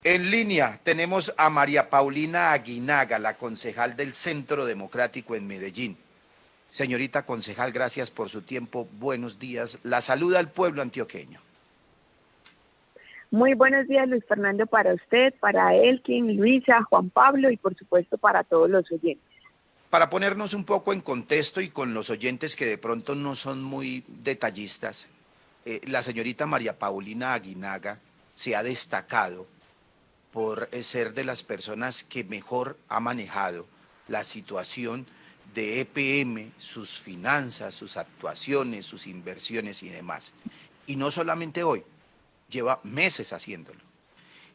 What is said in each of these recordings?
En línea tenemos a María Paulina Aguinaga, la concejal del Centro Democrático en Medellín. Señorita concejal, gracias por su tiempo. Buenos días. La saluda al pueblo antioqueño. Muy buenos días, Luis Fernando, para usted, para Elkin, Luisa, Juan Pablo y por supuesto para todos los oyentes. Para ponernos un poco en contexto y con los oyentes que de pronto no son muy detallistas, la señorita María Paulina Aguinaga se ha destacado por ser de las personas que mejor ha manejado la situación de EPM, sus finanzas, sus actuaciones, sus inversiones y demás. Y no solamente hoy, lleva meses haciéndolo.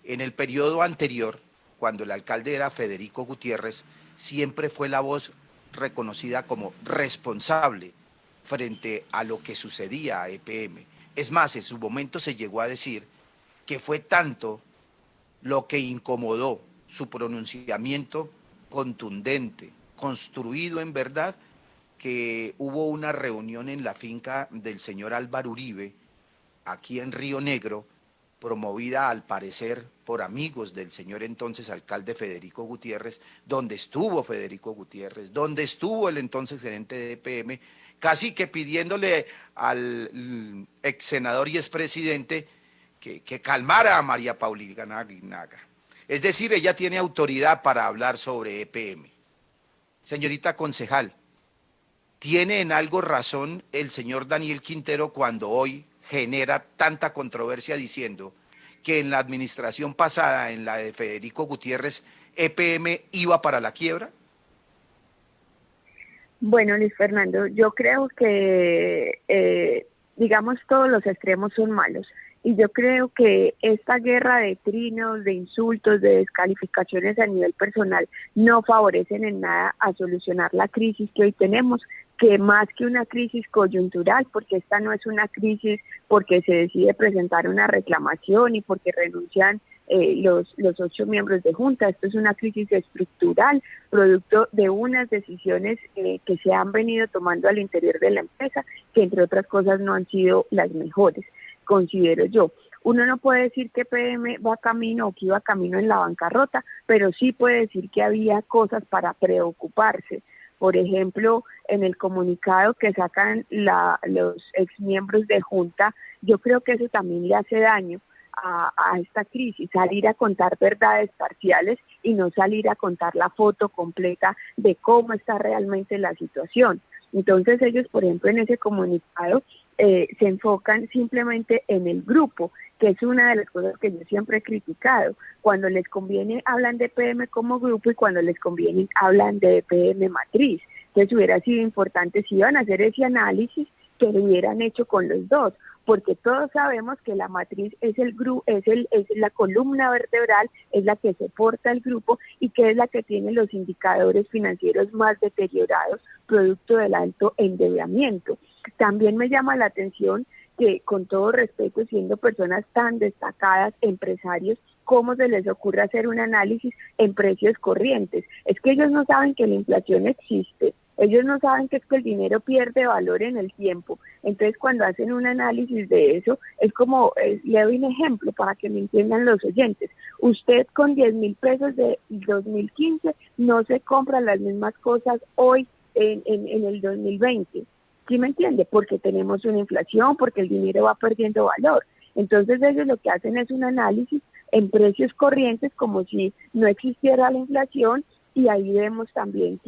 En el periodo anterior, cuando el alcalde era Federico Gutiérrez, siempre fue la voz reconocida como responsable frente a lo que sucedía a EPM. Es más, en su momento se llegó a decir que fue tanto lo que incomodó su pronunciamiento contundente, construido en verdad, que hubo una reunión en la finca del señor Álvaro Uribe, aquí en Río Negro, promovida al parecer por amigos del señor entonces alcalde Federico Gutiérrez, donde estuvo Federico Gutiérrez, donde estuvo el entonces gerente de EPM, casi que pidiéndole al ex senador y expresidente que calmara a María Paulina Aguinaga. Es decir, ella tiene autoridad para hablar sobre EPM. Señorita concejal, ¿tiene en algo razón el señor Daniel Quintero cuando hoy genera tanta controversia diciendo que en la administración pasada, en la de Federico Gutiérrez, EPM iba para la quiebra? Bueno, Luis Fernando, yo creo que, digamos, todos los extremos son malos. Y yo creo que esta guerra de trinos, de insultos, de descalificaciones a nivel personal no favorecen en nada a solucionar la crisis que hoy tenemos, que más que una crisis coyuntural, porque esta no es una crisis porque se decide presentar una reclamación y porque renuncian los 8 miembros de junta. Esto es una crisis estructural, producto de unas decisiones que se han venido tomando al interior de la empresa, que entre otras cosas no han sido las mejores, considero yo. Uno no puede decir que PM va camino o que iba camino en la bancarrota, pero sí puede decir que había cosas para preocuparse. Por ejemplo, en el comunicado que sacan los exmiembros de junta, yo creo que eso también le hace daño a esta crisis, salir a contar verdades parciales y no salir a contar la foto completa de cómo está realmente la situación. Entonces ellos, por ejemplo, en ese comunicado se enfocan simplemente en el grupo, que es una de las cosas que yo siempre he criticado. Cuando les conviene hablan de EPM como grupo y cuando les conviene hablan de EPM matriz. Entonces hubiera sido importante si iban a hacer ese análisis que lo hubieran hecho con los dos, porque todos sabemos que la matriz es la columna vertebral, es la que soporta el grupo y que es la que tiene los indicadores financieros más deteriorados, producto del alto endeudamiento. También me llama la atención que, con todo respeto, siendo personas tan destacadas, empresarios, ¿cómo se les ocurre hacer un análisis en precios corrientes? Es que ellos no saben que la inflación existe. Ellos no saben que es que el dinero pierde valor en el tiempo. Entonces, cuando hacen un análisis de eso, es como, le doy un ejemplo para que me entiendan los oyentes. Usted con 10,000 pesos de 2015 no se compra las mismas cosas hoy en el 2020. ¿Sí me entiende? Porque tenemos una inflación, porque el dinero va perdiendo valor. Entonces ellos lo que hacen es un análisis en precios corrientes como si no existiera la inflación, y ahí vemos también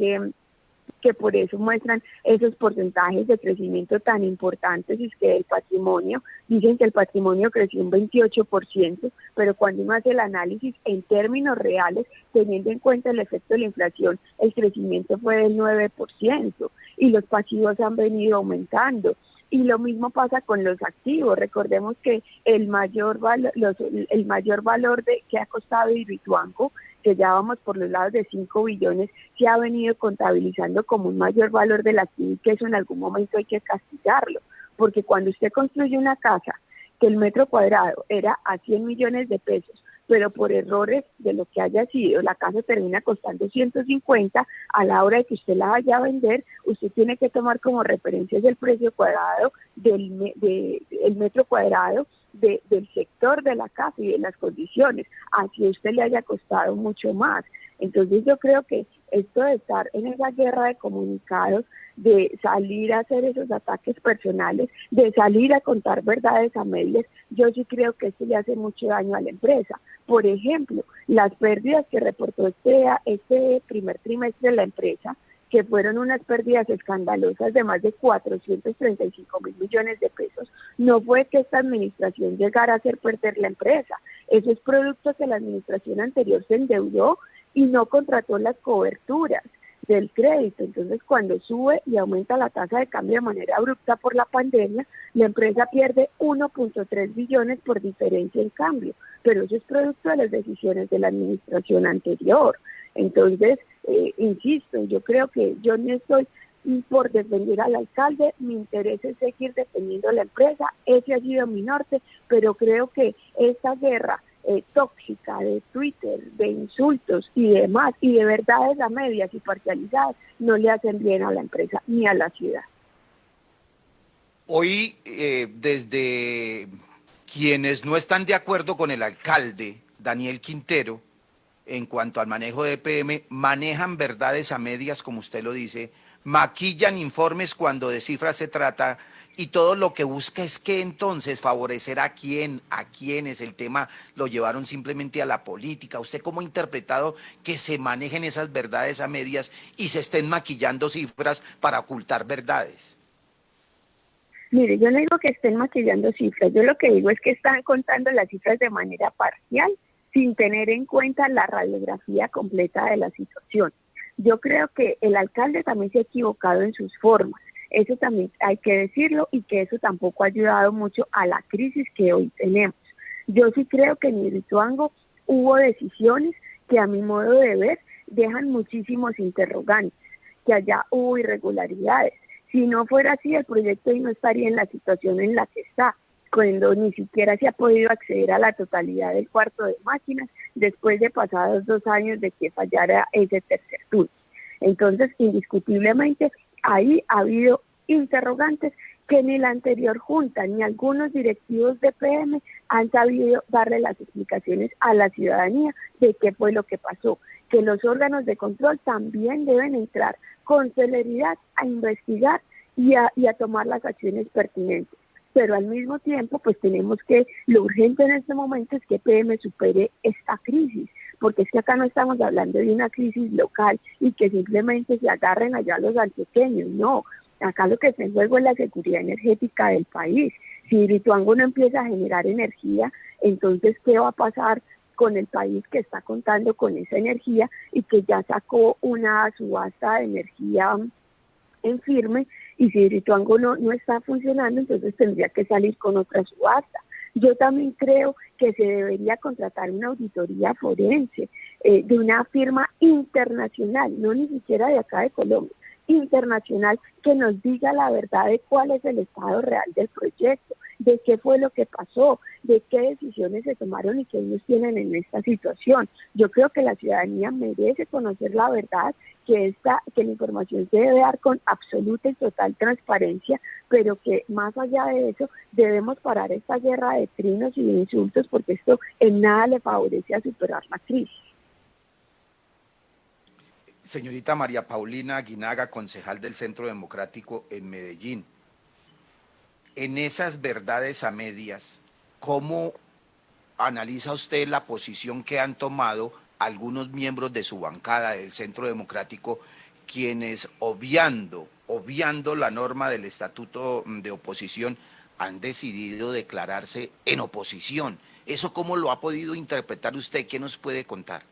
que por eso muestran esos porcentajes de crecimiento tan importantes. Y es que el patrimonio, dicen que el patrimonio creció un 28%, pero cuando uno hace el análisis en términos reales, teniendo en cuenta el efecto de la inflación, el crecimiento fue del 9% y los pasivos han venido aumentando. Y lo mismo pasa con los activos. Recordemos que el mayor valor que ha costado Hidroituango, que ya vamos por los lados de 5 billones, se ha venido contabilizando como un mayor valor del activo, y que eso en algún momento hay que castigarlo, porque cuando usted construye una casa que el metro cuadrado era a 100 millones de pesos, pero por errores de lo que haya sido, la casa termina costando 150, a la hora de que usted la vaya a vender, usted tiene que tomar como referencia el precio cuadrado del metro cuadrado, del sector de la casa y de las condiciones, así a usted le haya costado mucho más. Entonces yo creo que esto de estar en esa guerra de comunicados, de salir a hacer esos ataques personales, de salir a contar verdades a medias, yo sí creo que esto le hace mucho daño a la empresa. Por ejemplo, las pérdidas que reportó este primer trimestre de la empresa, que fueron unas pérdidas escandalosas de más de 435 mil millones de pesos, no fue que esta administración llegara a hacer perder la empresa. Eso es producto que la administración anterior se endeudó y no contrató las coberturas del crédito. Entonces, cuando sube y aumenta la tasa de cambio de manera abrupta por la pandemia, la empresa pierde 1.3 billones por diferencia en cambio, pero eso es producto de las decisiones de la administración anterior. Entonces, insisto, yo creo que yo no estoy por defender al alcalde, mi interés es seguir defendiendo a la empresa, ese ha sido mi norte, pero creo que esta guerra tóxica de Twitter, de insultos y demás, y de verdades a medias y parcializadas, no le hacen bien a la empresa ni a la ciudad. Hoy, desde quienes no están de acuerdo con el alcalde, Daniel Quintero, en cuanto al manejo de EPM, manejan verdades a medias, como usted lo dice, maquillan informes cuando de cifras se trata, y todo lo que busca es que entonces favorecer a quiénes, el tema lo llevaron simplemente a la política. ¿Usted cómo ha interpretado que se manejen esas verdades a medias y se estén maquillando cifras para ocultar verdades? Mire, yo no digo que estén maquillando cifras, yo lo que digo es que están contando las cifras de manera parcial, sin tener en cuenta la radiografía completa de la situación. Yo creo que el alcalde también se ha equivocado en sus formas, eso también hay que decirlo, y que eso tampoco ha ayudado mucho a la crisis que hoy tenemos. Yo sí creo que en Hidroituango hubo decisiones que, a mi modo de ver, dejan muchísimos interrogantes, que allá hubo irregularidades. Si no fuera así, el proyecto hoy no estaría en la situación en la que está, cuando ni siquiera se ha podido acceder a la totalidad del cuarto de máquinas después de pasados 2 años de que fallara ese tercer túnel. Entonces, indiscutiblemente, ahí ha habido interrogantes que ni la anterior junta ni algunos directivos de PM han sabido darle las explicaciones a la ciudadanía de qué fue lo que pasó, que los órganos de control también deben entrar con celeridad a investigar y a tomar las acciones pertinentes. Pero al mismo tiempo, pues tenemos que, lo urgente en este momento es que PM supere esta crisis, porque es que acá no estamos hablando de una crisis local y que simplemente se agarren allá los antioqueños, no. Acá lo que está en juego es la seguridad energética del país. Si Hidroituango no empieza a generar energía, entonces, ¿qué va a pasar con el país que está contando con esa energía y que ya sacó una subasta de energía en firme? Y si Hidroituango no está funcionando, entonces tendría que salir con otra subasta. Yo también creo que se debería contratar una auditoría forense de una firma internacional, no ni siquiera de acá de Colombia, internacional, que nos diga la verdad de cuál es el estado real del proyecto, de qué fue lo que pasó, de qué decisiones se tomaron y qué ellos tienen en esta situación. Yo creo que la ciudadanía merece conocer la verdad, que la información se debe dar con absoluta y total transparencia, pero que más allá de eso debemos parar esta guerra de trinos y de insultos, porque esto en nada le favorece a superar la crisis. Señorita María Paulina Aguinaga, concejal del Centro Democrático en Medellín, en esas verdades a medias, ¿cómo analiza usted la posición que han tomado algunos miembros de su bancada del Centro Democrático, quienes obviando la norma del estatuto de oposición, han decidido declararse en oposición? ¿Eso cómo lo ha podido interpretar usted? ¿Qué nos puede contar?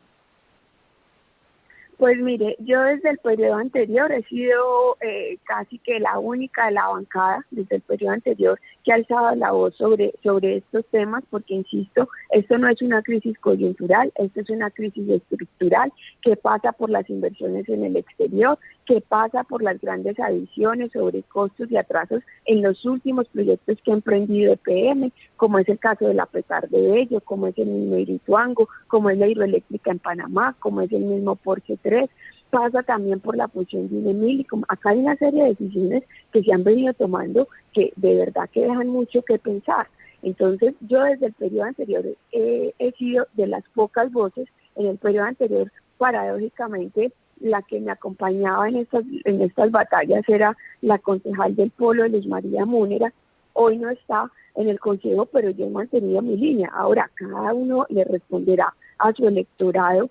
Pues mire, yo desde el periodo anterior he sido casi que la única de la bancada, desde el periodo anterior, que ha alzado la voz sobre estos temas, porque insisto, esto no es una crisis coyuntural, esto es una crisis estructural que pasa por las inversiones en el exterior, que pasa por las grandes adiciones sobre costos y atrasos en los últimos proyectos que ha emprendido EPM, como es el caso de la Pesar de Bello, como es el mismo Hidroituango, como es la hidroeléctrica en Panamá, como es el mismo Porsche 3, pasa también por la fusión de Unemil, y como acá hay una serie de decisiones que se han venido tomando que de verdad que dejan mucho que pensar. Entonces, yo desde el periodo anterior he sido de las pocas voces. En el periodo anterior, paradójicamente, la que me acompañaba en estas batallas era la concejal del Polo, Luz María Múnera. Hoy no está en el consejo, pero yo he mantenido mi línea. Ahora, cada uno le responderá a su electorado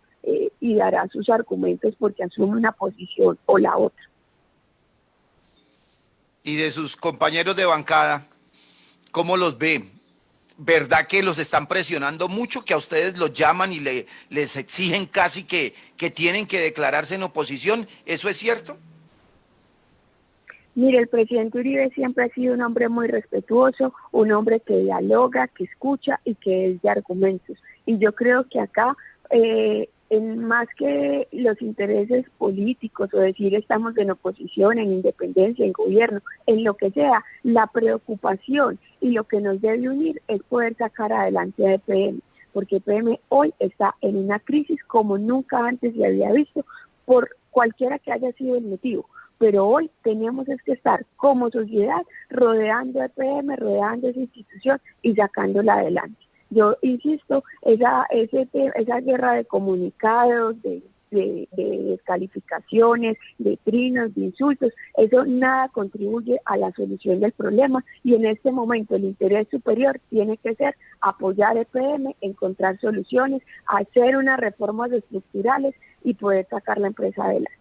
y dará sus argumentos porque asume una posición o la otra. Y de sus compañeros de bancada, ¿cómo los ve? ¿Verdad que los están presionando mucho, que a ustedes los llaman y les exigen casi que tienen que declararse en oposición? ¿Eso es cierto? Mire, el presidente Uribe siempre ha sido un hombre muy respetuoso, un hombre que dialoga, que escucha y que es de argumentos. Y yo creo que acá, en más que los intereses políticos o decir estamos en oposición, en independencia, en gobierno, en lo que sea, la preocupación y lo que nos debe unir es poder sacar adelante a EPM, porque EPM hoy está en una crisis como nunca antes se había visto, por cualquiera que haya sido el motivo. Pero hoy tenemos que estar como sociedad rodeando a EPM, rodeando esa institución y sacándola adelante. Yo insisto, esa guerra de comunicados, de descalificaciones, de trinos, de insultos, eso nada contribuye a la solución del problema y en este momento el interés superior tiene que ser apoyar a EPM, encontrar soluciones, hacer unas reformas estructurales y poder sacar la empresa adelante.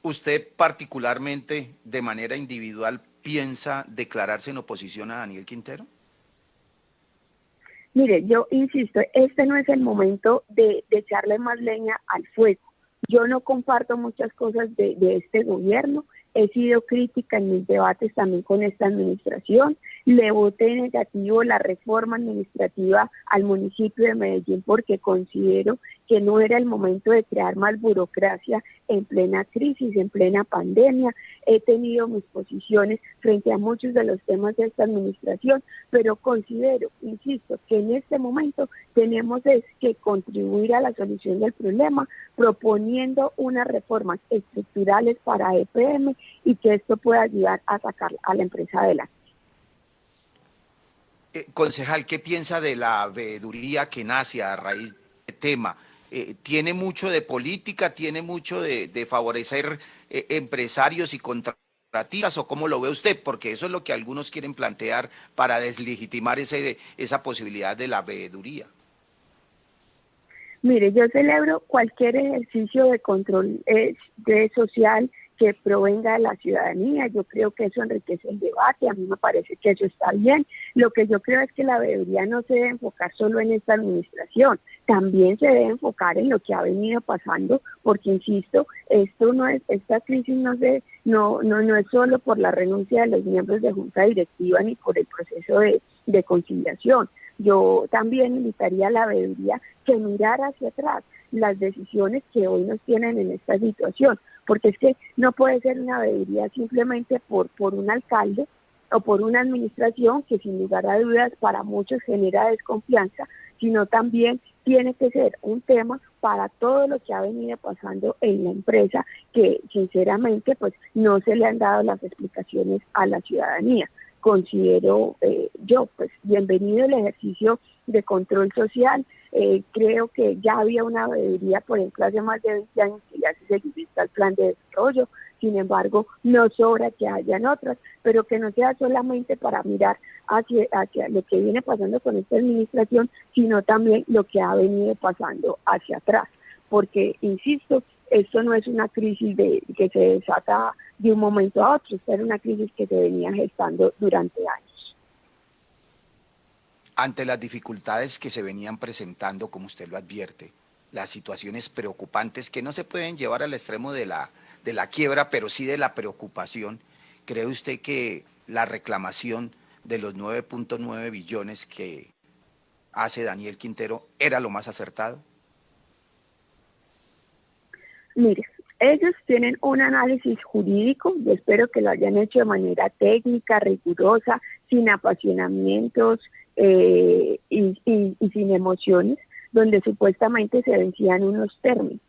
¿Usted particularmente, de manera individual, piensa declararse en oposición a Daniel Quintero? Mire, yo insisto, este no es el momento de echarle más leña al fuego. Yo no comparto muchas cosas de este gobierno. He sido crítica en mis debates también con esta administración. Le voté negativo la reforma administrativa al municipio de Medellín porque considero que no era el momento de crear más burocracia en plena crisis, en plena pandemia. He tenido mis posiciones frente a muchos de los temas de esta administración, pero considero, insisto, que en este momento tenemos que contribuir a la solución del problema, proponiendo unas reformas estructurales para EPM y que esto pueda ayudar a sacar a la empresa adelante. Concejal, ¿qué piensa de la veeduría que nace a raíz del tema? ¿Tiene mucho de política, tiene mucho de favorecer empresarios y contratistas o cómo lo ve usted? Porque eso es lo que algunos quieren plantear para deslegitimar esa posibilidad de la veeduría. Mire, yo celebro cualquier ejercicio de control social que provenga de la ciudadanía. Yo creo que eso enriquece el debate, a mí me parece que eso está bien. Lo que yo creo es que la veeduría no se debe enfocar solo en esta administración, también se debe enfocar en lo que ha venido pasando, porque insisto, esta crisis no es solo por la renuncia de los miembros de junta directiva ni por el proceso de conciliación. Yo también invitaría a la veeduría que mirara hacia atrás las decisiones que hoy nos tienen en esta situación, porque es que no puede ser una veeduría simplemente por un alcalde o por una administración que sin lugar a dudas para muchos genera desconfianza, sino también tiene que ser un tema para todo lo que ha venido pasando en la empresa, que sinceramente pues no se le han dado las explicaciones a la ciudadanía. Considero yo, pues bienvenido el ejercicio de control social. Creo que ya había una veeduría, por ejemplo, hace más de 20 años que ya se seguimiento al plan de desarrollo. Sin embargo, no sobra que hayan otras, pero que no sea solamente para mirar hacia lo que viene pasando con esta administración, sino también lo que ha venido pasando hacia atrás. Porque, insisto, esto no es una crisis que se desata de un momento a otro, esta era una crisis que se venía gestando durante años. Ante las dificultades que se venían presentando, como usted lo advierte, las situaciones preocupantes que no se pueden llevar al extremo de la quiebra, pero sí de la preocupación, ¿cree usted que la reclamación de los 9.9 billones que hace Daniel Quintero era lo más acertado? Mire, ellos tienen un análisis jurídico, yo espero que lo hayan hecho de manera técnica, rigurosa, sin apasionamientos y sin emociones, donde supuestamente se vencían unos términos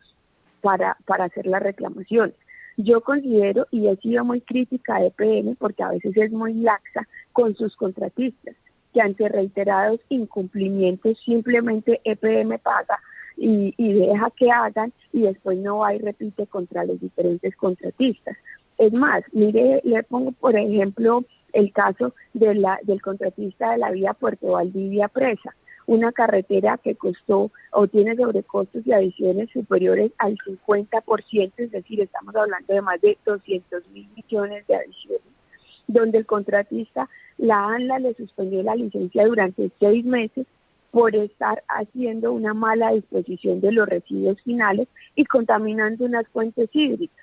para hacer las reclamaciones. Yo considero, y he sido muy crítica de EPM, porque a veces es muy laxa con sus contratistas. que ante reiterados incumplimientos simplemente EPM paga y deja que hagan y después no va y repite contra los diferentes contratistas. Es más, mire, le pongo por ejemplo el caso del contratista de la vía Puerto Valdivia Presa, una carretera que costó o tiene sobrecostos y adiciones superiores al 50%, es decir, estamos hablando de más de 200.000 millones de adiciones, donde el contratista, la ANLA le suspendió la licencia durante 6 meses por estar haciendo una mala disposición de los residuos finales y contaminando unas fuentes hídricas.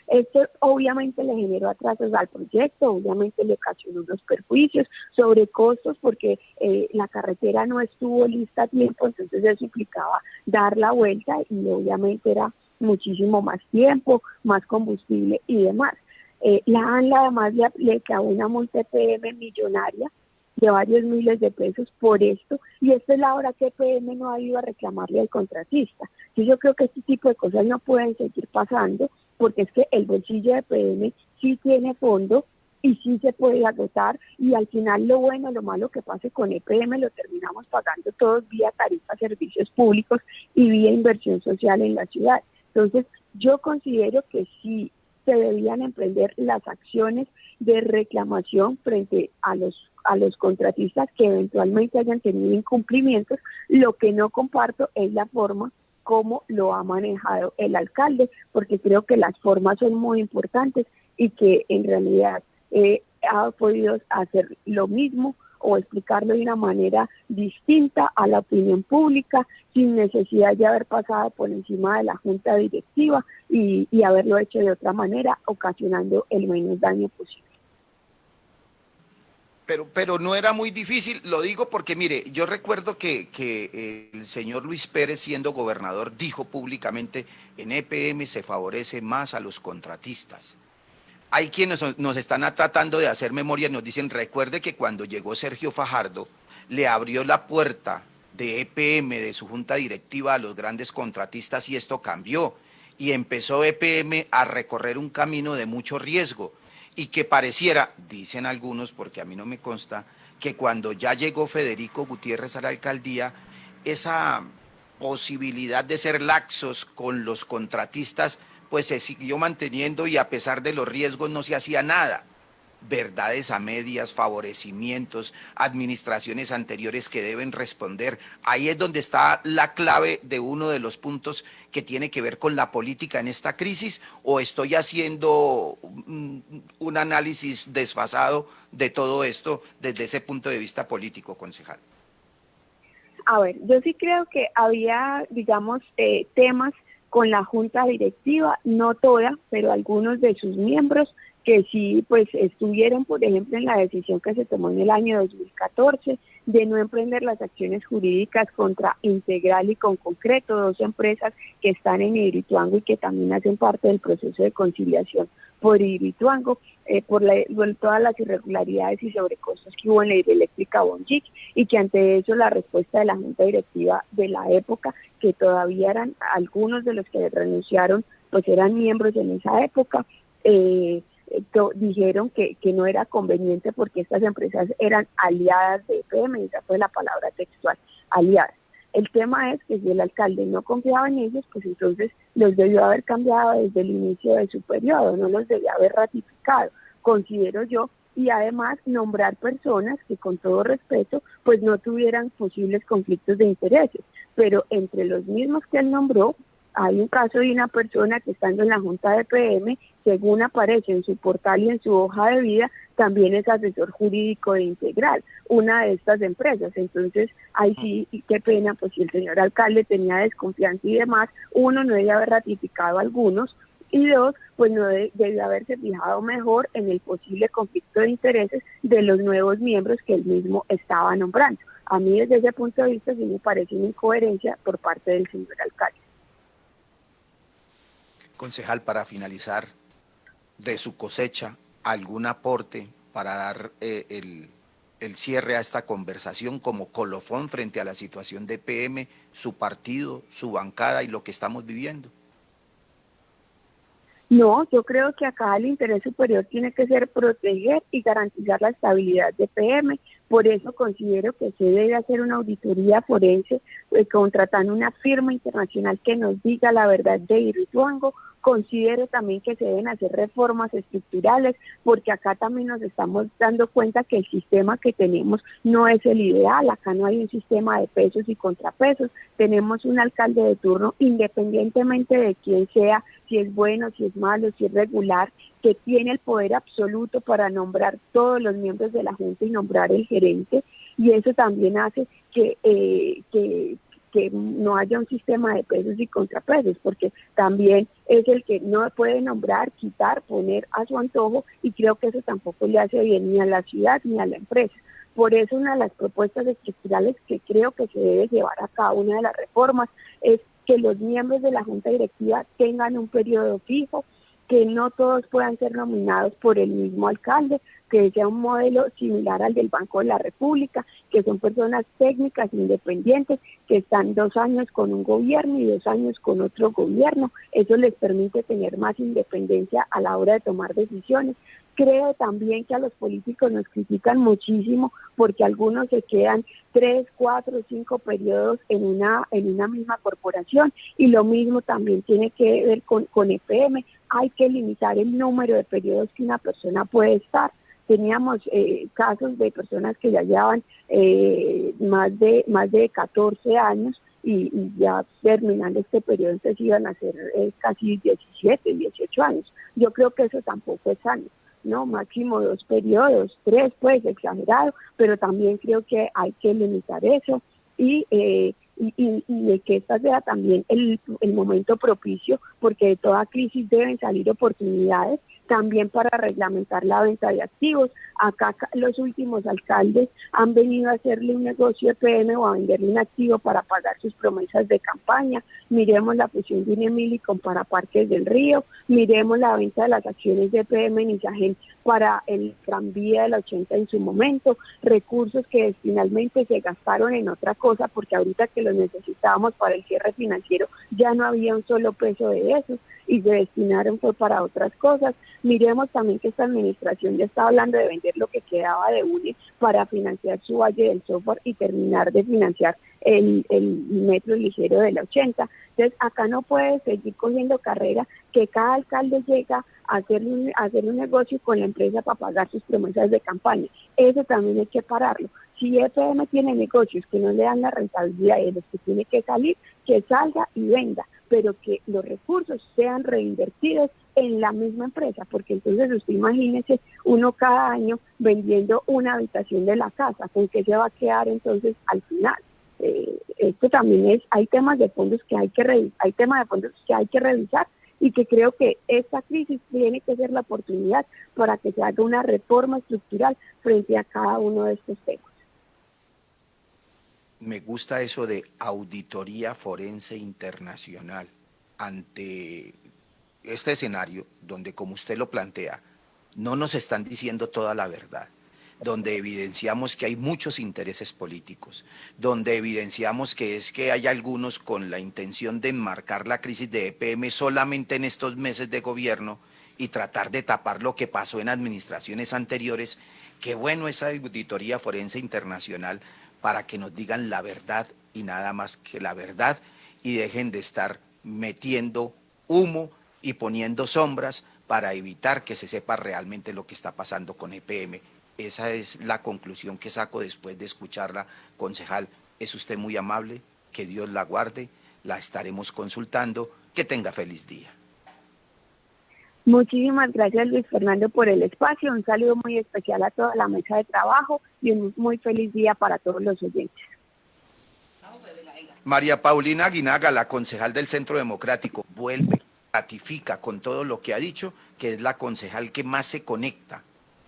Esto obviamente le generó atrasos al proyecto, obviamente le ocasionó unos perjuicios, sobrecostos porque la carretera no estuvo lista a tiempo, entonces eso implicaba dar la vuelta y obviamente era muchísimo más tiempo, más combustible y demás. La ANLA además le clavó una multa EPM millonaria de varios miles de pesos por esto, y esta es la hora que EPM no ha ido a reclamarle al contratista. Y yo creo que este tipo de cosas no pueden seguir pasando, porque es que el bolsillo de EPM sí tiene fondo y sí se puede agotar, y al final lo bueno, lo malo que pase con EPM lo terminamos pagando todos vía tarifa, servicios públicos y vía inversión social en la ciudad. Entonces, yo considero que sí se debían emprender las acciones de reclamación frente a los contratistas que eventualmente hayan tenido incumplimientos. Lo que no comparto es la forma como lo ha manejado el alcalde, porque creo que las formas son muy importantes y que en realidad ha podido hacer lo mismo o explicarlo de una manera distinta a la opinión pública, sin necesidad de haber pasado por encima de la junta directiva y haberlo hecho de otra manera, ocasionando el menos daño posible. Pero no era muy difícil, lo digo porque mire, yo recuerdo que el señor Luis Pérez, siendo gobernador, dijo públicamente: en EPM se favorece más a los contratistas. Hay quienes nos están tratando de hacer memoria y nos dicen: recuerde que cuando llegó Sergio Fajardo, le abrió la puerta de EPM, de su junta directiva, a los grandes contratistas, y esto cambió. Y empezó EPM a recorrer un camino de mucho riesgo, y que pareciera, dicen algunos, porque a mí no me consta, que cuando ya llegó Federico Gutiérrez a la alcaldía, esa posibilidad de ser laxos con los contratistas pues se siguió manteniendo, y a pesar de los riesgos no se hacía nada. Verdades a medias, favorecimientos, administraciones anteriores que deben responder. Ahí es donde está la clave de uno de los puntos que tiene que ver con la política en esta crisis, o estoy haciendo un análisis desfasado de todo esto desde ese punto de vista político, concejal. A ver, yo sí creo que había, digamos, temas con la junta directiva, no toda, pero algunos de sus miembros que sí pues estuvieron, por ejemplo, en la decisión que se tomó en el año 2014 de no emprender las acciones jurídicas contra Integral y con Concreto, dos empresas que están en Hidroituango y que también hacen parte del proceso de conciliación por Hidroituango, por todas las irregularidades y sobrecostos que hubo en la hidroeléctrica Bonjic, y que ante eso la respuesta de la junta directiva de la época, que todavía eran algunos de los que renunciaron, pues eran miembros en esa época, dijeron que no era conveniente porque estas empresas eran aliadas de EPM, esa fue la palabra textual, aliadas. El tema es que si el alcalde no confiaba en ellos, pues entonces los debió haber cambiado desde el inicio de su periodo, no los debía haber ratificado, considero yo, y además nombrar personas que con todo respeto pues no tuvieran posibles conflictos de intereses, pero entre los mismos que él nombró hay un caso de una persona que estando en la junta de EPM, según aparece en su portal y en su hoja de vida, también es asesor jurídico de Integral, una de estas empresas. Entonces, ahí sí, qué pena, pues si el señor alcalde tenía desconfianza y demás, uno, no debe haber ratificado a algunos, y dos, pues no debe haberse fijado mejor en el posible conflicto de intereses de los nuevos miembros que él mismo estaba nombrando. A mí desde ese punto de vista sí me parece una incoherencia por parte del señor alcalde. Concejal, para finalizar, de su cosecha, algún aporte para dar el cierre a esta conversación como colofón frente a la situación de EPM, su partido, su bancada y lo que estamos viviendo. No, yo creo que acá el interés superior tiene que ser proteger y garantizar la estabilidad de EPM, Por eso considero que se debe hacer una auditoría forense, contratando una firma internacional que nos diga la verdad de Hidroituango. Considero también que se deben hacer reformas estructurales, porque acá también nos estamos dando cuenta que el sistema que tenemos no es el ideal. Acá no hay un sistema de pesos y contrapesos. Tenemos un alcalde de turno, independientemente de quién sea, si es bueno, si es malo, si es regular, que tiene el poder absoluto para nombrar todos los miembros de la Junta y nombrar el gerente, y eso también hace que no haya un sistema de pesos y contrapesos, porque también es el que no puede nombrar, quitar, poner a su antojo, y creo que eso tampoco le hace bien ni a la ciudad ni a la empresa. Por eso una de las propuestas estructurales que creo que se debe llevar a cabo, una de las reformas, es que los miembros de la Junta Directiva tengan un periodo fijo, que no todos puedan ser nominados por el mismo alcalde, que sea un modelo similar al del Banco de la República, que son personas técnicas independientes que están 2 años con un gobierno y 2 años con otro gobierno. Eso les permite tener más independencia a la hora de tomar decisiones. Creo también que a los políticos nos critican muchísimo porque algunos se quedan 3, 4, 5 periodos en una misma corporación, y lo mismo también tiene que ver con EPM. Hay que limitar el número de periodos que una persona puede estar. Teníamos casos de personas que ya llevaban más de 14 años y ya terminando este periodo, entonces iban a ser casi 17, 18 años. Yo creo que eso tampoco es sano, ¿no? Máximo 2 periodos, 3 pues, exagerado, pero también creo que hay que limitar eso y de que esta sea también el momento propicio, porque de toda crisis deben salir oportunidades, también para reglamentar la venta de activos. Acá los últimos alcaldes han venido a hacerle un negocio EPM o a venderle un activo para pagar sus promesas de campaña. Miremos la fusión de Unemilicon para Parques del Río, miremos la venta de las acciones de EPM en Isagen para el tranvía de la 80 en su momento, recursos que finalmente se gastaron en otra cosa, porque ahorita que los necesitábamos para el cierre financiero ya no había un solo peso de esos, y se destinaron fue para otras cosas. Miremos también que esta administración ya está hablando de vender lo que quedaba de UNE para financiar su Valle del Software y terminar de financiar el metro ligero de la 80. Entonces acá no puede seguir cogiendo carrera, que cada alcalde llega a hacer un negocio con la empresa para pagar sus promesas de campaña. Eso también hay que pararlo. Si EPM tiene negocios que no le dan la rentabilidad de los que tiene que salir, que salga y venda, pero que los recursos sean reinvertidos en la misma empresa, porque entonces usted imagínese uno cada año vendiendo una habitación de la casa, ¿con qué se va a quedar entonces al final? Esto también hay temas de fondos que hay que revisar, y que creo que esta crisis tiene que ser la oportunidad para que se haga una reforma estructural frente a cada uno de estos temas. Me gusta eso de auditoría forense internacional ante este escenario donde, como usted lo plantea, no nos están diciendo toda la verdad, donde evidenciamos que hay muchos intereses políticos, donde evidenciamos que es que hay algunos con la intención de enmarcar la crisis de EPM solamente en estos meses de gobierno y tratar de tapar lo que pasó en administraciones anteriores. Qué bueno esa auditoría forense internacional para que nos digan la verdad y nada más que la verdad, y dejen de estar metiendo humo y poniendo sombras para evitar que se sepa realmente lo que está pasando con EPM. Esa es la conclusión que saco después de escucharla, concejal. Es usted muy amable, que Dios la guarde, la estaremos consultando, que tenga feliz día. Muchísimas gracias, Luis Fernando, por el espacio. Un saludo muy especial a toda la mesa de trabajo y un muy feliz día para todos los oyentes. María Paulina Aguinaga, la concejal del Centro Democrático, vuelve, ratifica con todo lo que ha dicho, que es la concejal que más se conecta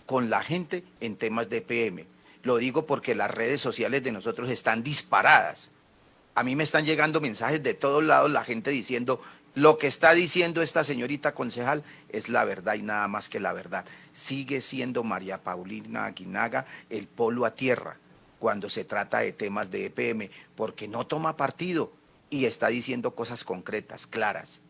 con la gente en temas de EPM. Lo digo porque las redes sociales de nosotros están disparadas. A mí me están llegando mensajes de todos lados, la gente diciendo: lo que está diciendo esta señorita concejal es la verdad y nada más que la verdad. Sigue siendo María Paulina Aguinaga el polo a tierra cuando se trata de temas de EPM, porque no toma partido y está diciendo cosas concretas, claras.